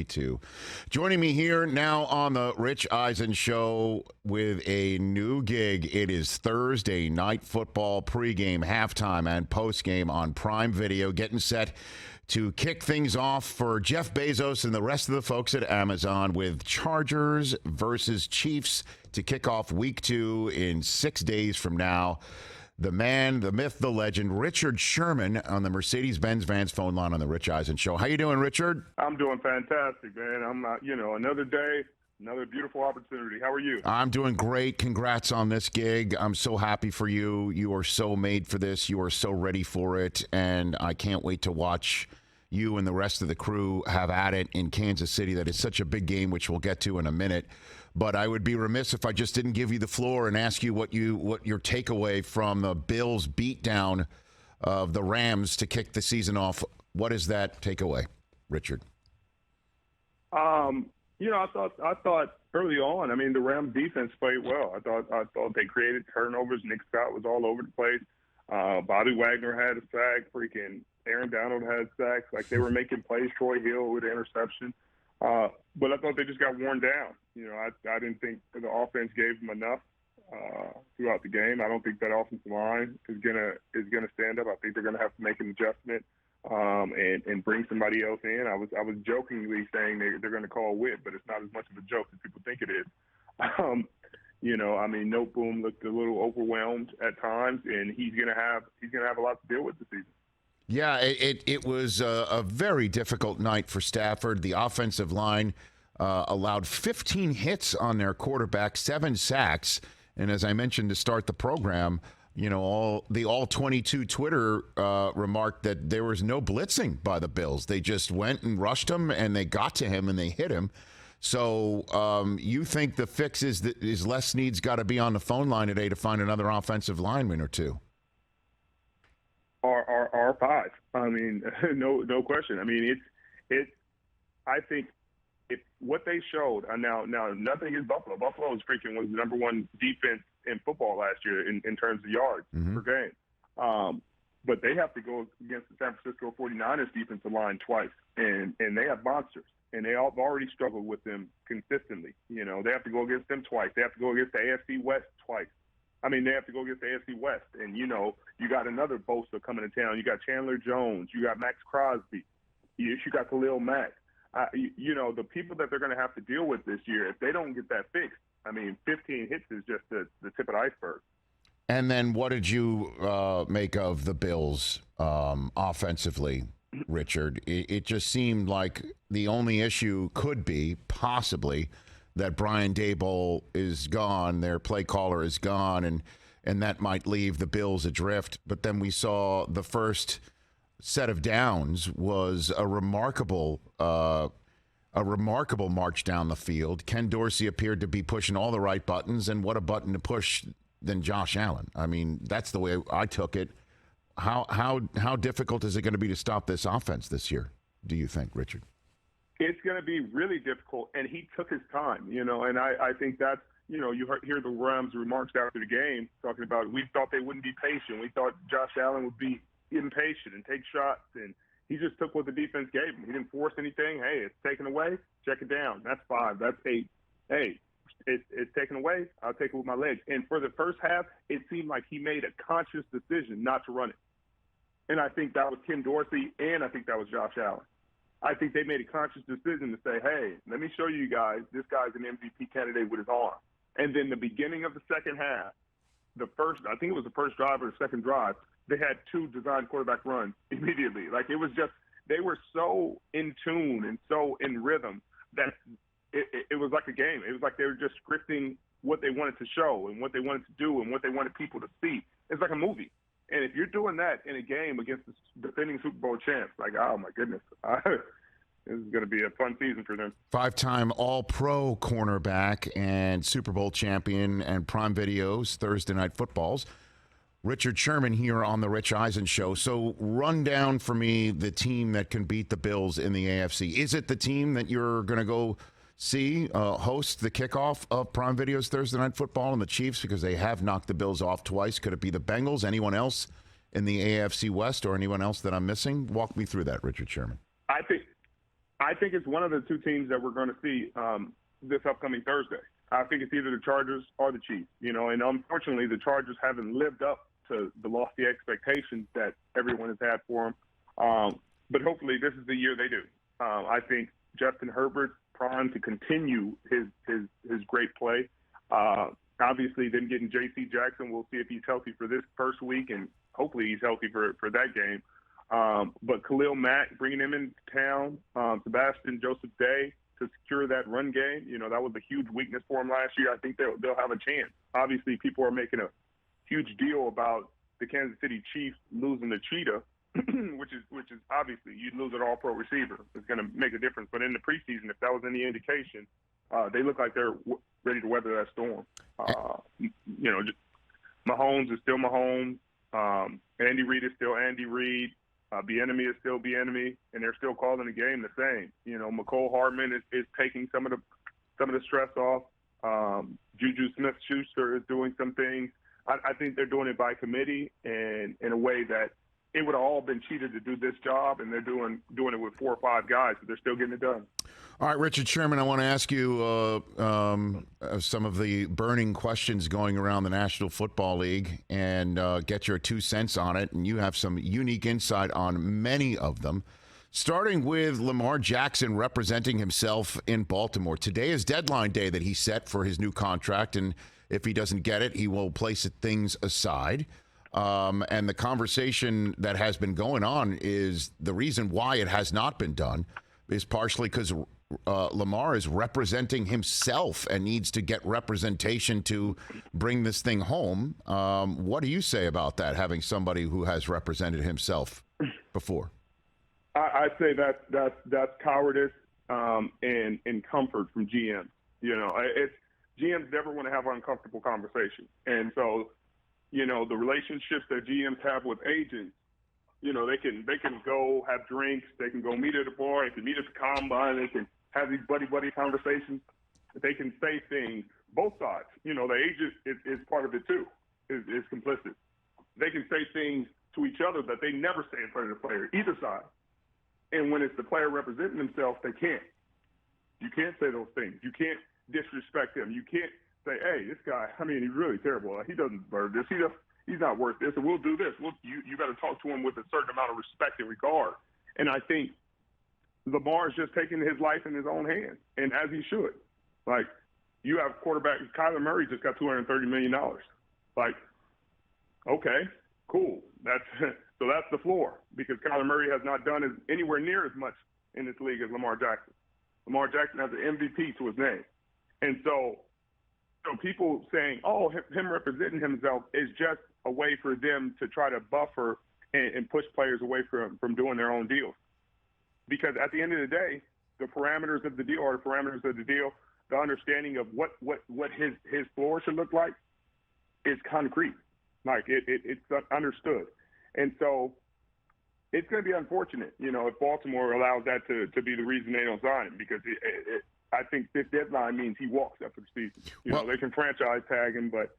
to. Joining me here now on the Rich Eisen Show with a new gig. It is Thursday Night Football pregame, halftime, and postgame on Prime Video, getting set to kick things off for Jeff Bezos and the rest of the folks at Amazon with Chargers versus Chiefs to kick off week 2 in 6 days from now. The man, the myth, the legend, Richard Sherman on the Mercedes-Benz Vans phone line on the Rich Eisen Show. How you doing, Richard? I'm doing fantastic, man. I'm another day, another beautiful opportunity. How are you? I'm doing great. Congrats on this gig. I'm so happy for you. You are so made for this. You are so ready for it. And I can't wait to watch you and the rest of the crew have at it in Kansas City. That is such a big game, which we'll get to in a minute. But I would be remiss if I just didn't give you the floor and ask you what your takeaway from the Bills' beatdown of the Rams to kick the season off. What is that takeaway, Richard? I thought early on, the Rams defense played well. I thought they created turnovers. Nick Scott was all over the place. Bobby Wagner had a sack. Freaking Aaron Donald had sacks. Like, they were making plays. Troy Hill with an interception. But I thought they just got worn down. I didn't think the offense gave them enough throughout the game. I don't think that offensive line is gonna stand up. I think they're gonna have to make an adjustment and bring somebody else in. I was jokingly saying they're gonna call Witt, but it's not as much of a joke as people think it is. Noteboom looked a little overwhelmed at times, and he's gonna have a lot to deal with this season. Yeah, it was a very difficult night for Stafford. The offensive line allowed 15 hits on their quarterback, 7 sacks. And as I mentioned to start the program, all 22 Twitter remarked that there was no blitzing by the Bills. They just went and rushed him, and they got to him, and they hit him. So you think the fix is Les Snead's got to be on the phone line today to find another offensive lineman or two? R5. No question. I think what they showed now nothing against Buffalo. Buffalo was the number one defense in football last year in terms of yards per game. But they have to go against the San Francisco 49ers defensive line twice, and they have monsters, and they all already struggled with them consistently. They have to go against them twice. They have to go against the AFC West twice. They have to go against the AFC West. And, you got another Bosa coming to town. You got Chandler Jones. You got Max Crosby. You got Khalil Mack. The people that they're going to have to deal with this year, if they don't get that fixed, 15 hits is just the tip of the iceberg. And then what did you make of the Bills offensively, Richard? It just seemed like the only issue could be possibly that Brian Daboll is gone, their play caller is gone, and that might leave the Bills adrift. But then we saw the first set of downs was a remarkable march down the field. Ken Dorsey appeared to be pushing all the right buttons, and what a button to push than Josh Allen. That's the way I took it. How difficult is it going to be to stop this offense this year, do you think, Richard? It's going to be really difficult, and he took his time, and I think that's, you hear the Rams' remarks after the game talking about we thought they wouldn't be patient. We thought Josh Allen would be impatient and take shots, and he just took what the defense gave him. He didn't force anything. Hey, it's taken away, check it down. That's 5. That's 8. Hey, it's taken away, I'll take it with my legs. And for the first half, it seemed like he made a conscious decision not to run it. And I think that was Ken Dorsey, and I think that was Josh Allen. I think they made a conscious decision to say, hey, let me show you guys, this guy's an MVP candidate with his arm. And then the beginning of the second half, I think it was the first drive or the second drive, they had 2 designed quarterback runs immediately. Like, it was just, they were so in tune and so in rhythm that it was like a game. It was like they were just scripting what they wanted to show and what they wanted to do and what they wanted people to see. It's like a movie. And if you're doing that in a game against the defending Super Bowl champs, like, oh, my goodness, this is going to be a fun season for them. 5-time All-Pro cornerback and Super Bowl champion and Prime Video's Thursday Night Footballs, Richard Sherman here on the Rich Eisen Show. So run down for me the team that can beat the Bills in the AFC. Is it the team that you're going to go see host the kickoff of Prime Video's Thursday Night Football and the Chiefs, because they have knocked the Bills off twice? Could it be the Bengals? Anyone else in the AFC West or anyone else that I'm missing? Walk me through that, Richard Sherman. I I think it's one of the two teams that we're going to see this upcoming Thursday. I think it's either the Chargers or the Chiefs, and unfortunately the Chargers haven't lived up to the lofty expectations that everyone has had for them. But hopefully this is the year they do. I think Justin Herbert's primed to continue his great play. Obviously, then getting J.C. Jackson, we'll see if he's healthy for this first week, and hopefully he's healthy for that game. But Khalil Mack, bringing him into town, Sebastian Joseph-Day to secure that run game, that was a huge weakness for him last year. I think they'll have a chance. Obviously, people are making a huge deal about the Kansas City Chiefs losing the Cheetah, which is obviously you'd lose an all-pro receiver. It's going to make a difference. But in the preseason, if that was any indication, they look like they're ready to weather that storm. Mahomes is still Mahomes. Andy Reid is still Andy Reid. Bieniemy is still Bieniemy, and they're still calling the game the same. McCole Hardman is taking some of the stress off. Juju Smith-Schuster is doing some things. I think they're doing it by committee and in a way that it would have all been cheated to do this job, and they're doing it with 4 or 5 guys, but they're still getting it done. All right, Richard Sherman, I want to ask you some of the burning questions going around the National Football League and get your 2 cents on it. And you have some unique insight on many of them, starting with Lamar Jackson representing himself in Baltimore. Today is deadline day that he set for his new contract, and if he doesn't get it, he will place things aside. And the conversation that has been going on is the reason why it has not been done is partially because Lamar is representing himself and needs to get representation to bring this thing home. What do you say about that, having somebody who has represented himself before? I'd say that's cowardice and comfort from GMs. GMs never want to have uncomfortable conversations. And so, the relationships that GMs have with agents, they can go have drinks, they can go meet at a bar, they can meet at the combine, they can have these buddy conversations. They can say things, both sides. The agent is part of it too, is complicit. They can say things to each other that they never say in front of the player, either side. And when it's the player representing themselves, they can't. You can't say those things. You can't disrespect him. You can't say, hey, this guy, he's really terrible. He doesn't deserve this. He's not worth this, and we'll do this. You got to talk to him with a certain amount of respect and regard. And I think Lamar is just taking his life in his own hands, and as he should. Like, you have quarterback Kyler Murray just got $230 million. Like, okay, cool. That's the floor, because Kyler Murray has not done anywhere near as much in this league as Lamar Jackson. Lamar Jackson has an MVP to his name. And so people saying, oh, him representing himself is just a way for them to try to buffer and push players away from doing their own deals. Because at the end of the day, the parameters of the deal are the parameters of the deal. The understanding of what his floor should look like is concrete. Like, it's understood. And so it's going to be unfortunate, if Baltimore allows that to be the reason they don't sign him, because I think this deadline means he walks after the season. They can franchise tag him, but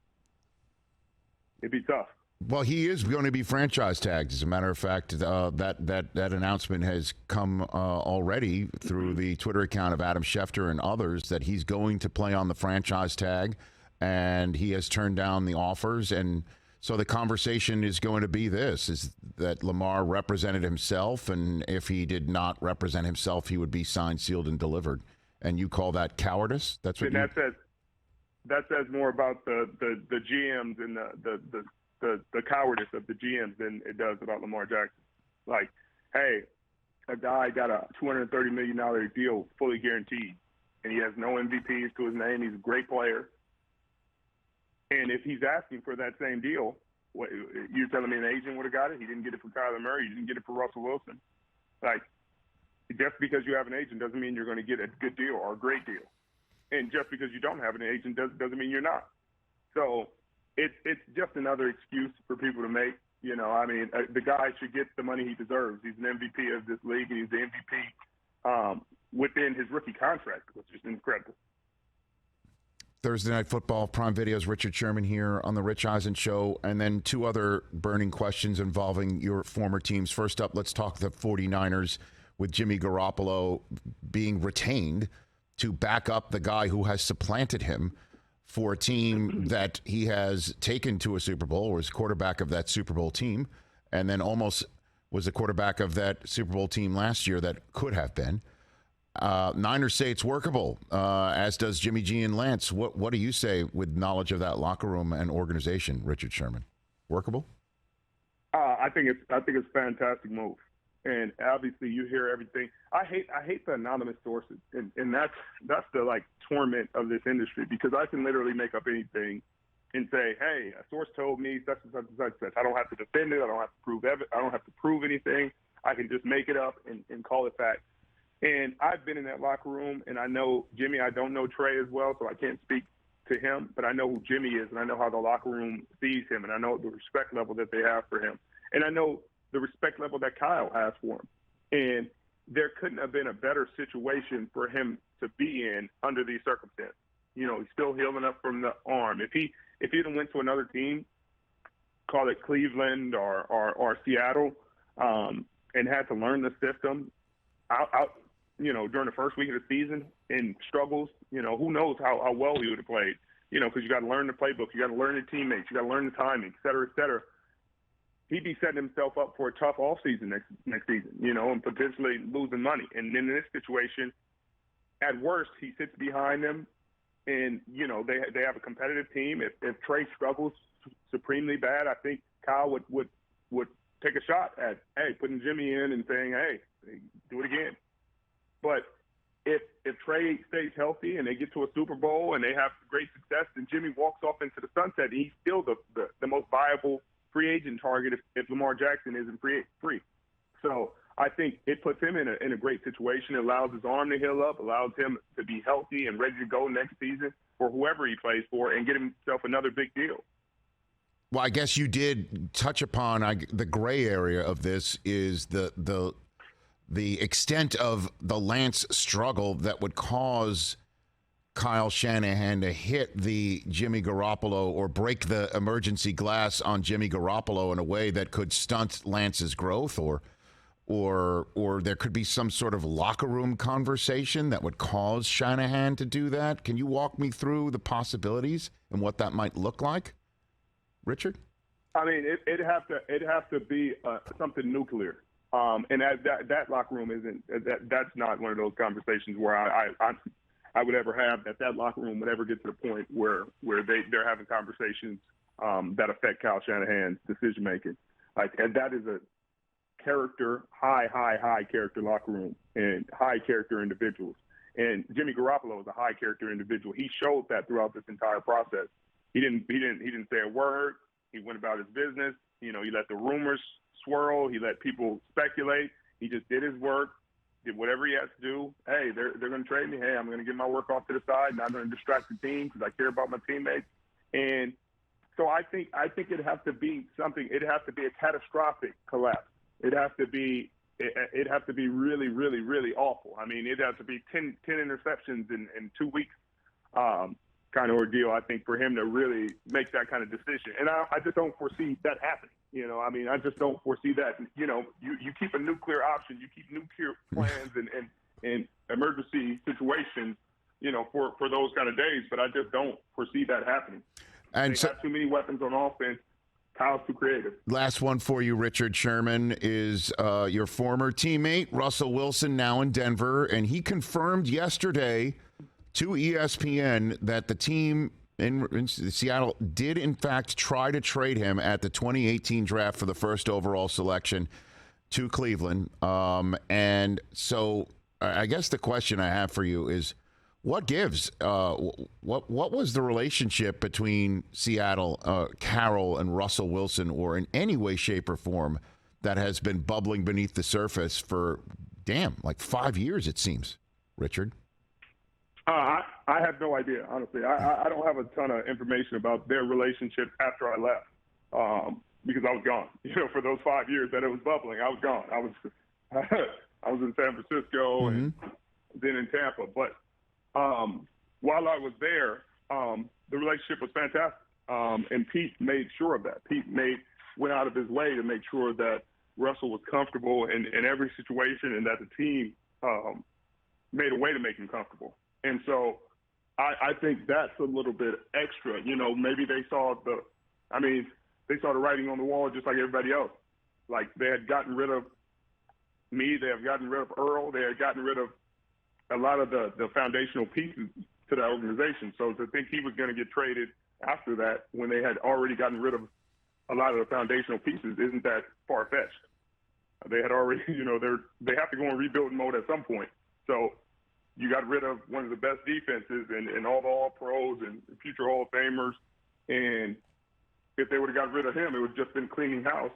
it'd be tough. Well, he is going to be franchise tagged. As a matter of fact, that announcement has come already through the Twitter account of Adam Schefter and others that he's going to play on the franchise tag, and he has turned down the offers. And so the conversation is going to be this, is that Lamar represented himself, and if he did not represent himself, he would be signed, sealed, and delivered. And you call that cowardice? That's what that says more about the GMs and the cowardice of the GMs than it does about Lamar Jackson. Like, hey, a guy got a $230 million deal fully guaranteed, and he has no MVPs to his name. He's a great player. And if he's asking for that same deal, you're telling me an agent would have got it? He didn't get it for Kyler Murray. He didn't get it for Russell Wilson. Like, just because you have an agent doesn't mean you're going to get a good deal or a great deal. And just because you don't have an agent doesn't mean you're not. So it's just another excuse for people to make. The guy should get the money he deserves. He's an MVP of this league, and he's the MVP within his rookie contract, which is incredible. Thursday Night Football, Prime Video's Richard Sherman here on the Rich Eisen Show. And then 2 other burning questions involving your former teams. First up, let's talk the 49ers. with Jimmy Garoppolo being retained to back up the guy who has supplanted him for a team that he has taken to a Super Bowl, or is quarterback of that Super Bowl team, and then almost was the quarterback of that Super Bowl team last year that could have been. Niners say it's workable, as does Jimmy G and Lance. What do you say with knowledge of that locker room and organization, Richard Sherman? Workable? I think it's a fantastic move, and obviously you hear everything. I hate the anonymous sources, and that's the like torment of this industry, because I can literally make up anything and say, hey, a source told me such and such and such and such. I don't have to defend it. I don't have to prove I don't have to prove anything. I can just make it up and call it fact. And I've been in that locker room, and I know Jimmy. I don't know Trey as well, so I can't speak to him, but I know who Jimmy is, and I know how the locker room sees him, and I know the respect level that they have for him. And I know the respect level that Kyle has for him. And there couldn't have been a better situation for him to be in under these circumstances. You know, he's still healing up from the arm. If he went to another team, call it Cleveland or Seattle, and had to learn the system out during the first week of the season and struggles, who knows how well he would have played, because you got to learn the playbook, you got to learn the teammates, you got to learn the timing, et cetera, et cetera. He'd be setting himself up for a tough offseason next season, and potentially losing money. And then in this situation, at worst, he sits behind them, and, they have a competitive team. If Trey struggles supremely bad, I think Kyle would take a shot at, hey, putting Jimmy in and saying, hey, do it again. But if Trey stays healthy and they get to a Super Bowl and they have great success, then Jimmy walks off into the sunset. He's still the most viable free agent target if Lamar Jackson isn't free. So I think it puts him in a great situation. It allows his arm to heal up, allows him to be healthy and ready to go next season for whoever he plays for and get himself another big deal. Well, I guess you did touch upon the gray area of this is the extent of the Lance struggle that would cause Kyle Shanahan to hit the Jimmy Garoppolo or break the emergency glass on Jimmy Garoppolo in a way that could stunt Lance's growth, or there could be some sort of locker room conversation that would cause Shanahan to do that. Can you walk me through the possibilities and what that might look like, Richard? I mean, it'd have to be something nuclear. And that locker room that's not one of those conversations where I would ever have that locker room would ever get to the point where they're having conversations that affect Kyle Shanahan's decision making. And that is a high character locker room and high character individuals. And Jimmy Garoppolo is a high character individual. He showed that throughout this entire process. He didn't say a word. He went about his business. He let the rumors swirl. He let people speculate. He just did his work, did whatever he has to do. Hey, they're going to trade me. Hey, I'm going to get my work off to the side. Not going to distract the team because I care about my teammates. And so I think it'd have to be something. It'd have to be a catastrophic collapse. It'd have to be really, really, really awful. I mean, it'd have to be 10 interceptions in 2 weeks. Kind of ordeal, I think, for him to really make that kind of decision. And I just don't foresee that happening. I just don't foresee that. You keep a nuclear option, you keep nuclear plans and emergency situations, for those kind of days. But I just don't foresee that happening. And they have too many weapons on offense. Kyle's too creative. Last one for you, Richard Sherman, is your former teammate, Russell Wilson, now in Denver. And he confirmed yesterday to ESPN that the team in Seattle did, in fact, try to trade him at the 2018 draft for the first overall selection to Cleveland. And so I guess the question I have for you is, what gives? What was the relationship between Seattle, Carroll, and Russell Wilson, or in any way, shape, or form that has been bubbling beneath the surface for, like 5 years, it seems, Richard? I have no idea, honestly. I don't have a ton of information about their relationship after I left because I was gone. For those 5 years that it was bubbling, I was gone. I was in San Francisco and then in Tampa. But while I was there, the relationship was fantastic. And Pete made sure of that. Pete went out of his way to make sure that Russell was comfortable in every situation and that the team made a way to make him comfortable. And so I think that's a little bit extra. You know, maybe they saw the writing on the wall just like everybody else. Like they had gotten rid of me, they have gotten rid of Earl, they had gotten rid of a lot of the foundational pieces to that organization. So to think he was going to get traded after that when they had already gotten rid of a lot of the foundational pieces isn't that far-fetched. They had already, you know, they have to go in rebuilding mode at some point. So you got rid of one of the best defenses and all the All-Pros and future Hall of Famers. And if they would have got rid of him, it would have just been cleaning house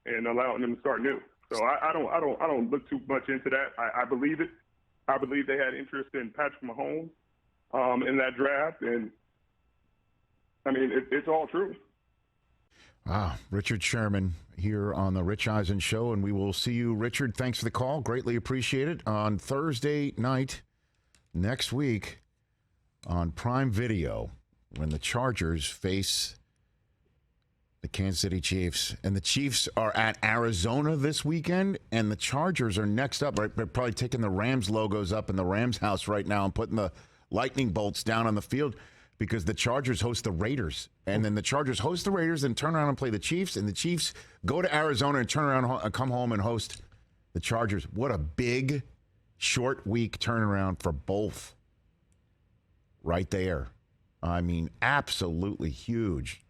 and allowing them to start new. So I don't look too much into that. I believe it. I believe they had interest in Patrick Mahomes in that draft, and I mean it's all true. Wow, Richard Sherman here on the Rich Eisen Show, and we will see you, Richard. Thanks for the call. Greatly appreciate it. On Thursday night next week on Prime Video when the Chargers face the Kansas City Chiefs. And the Chiefs are at Arizona this weekend, and the Chargers are next up. Right? They're probably taking the Rams logos up in the Rams house right now and putting the lightning bolts down on the field because the Chargers host the Raiders. And then the Chargers host the Raiders and turn around and play the Chiefs, and the Chiefs go to Arizona and turn around and come home and host the Chargers. What a big, short week turnaround for both right there. I mean, absolutely huge.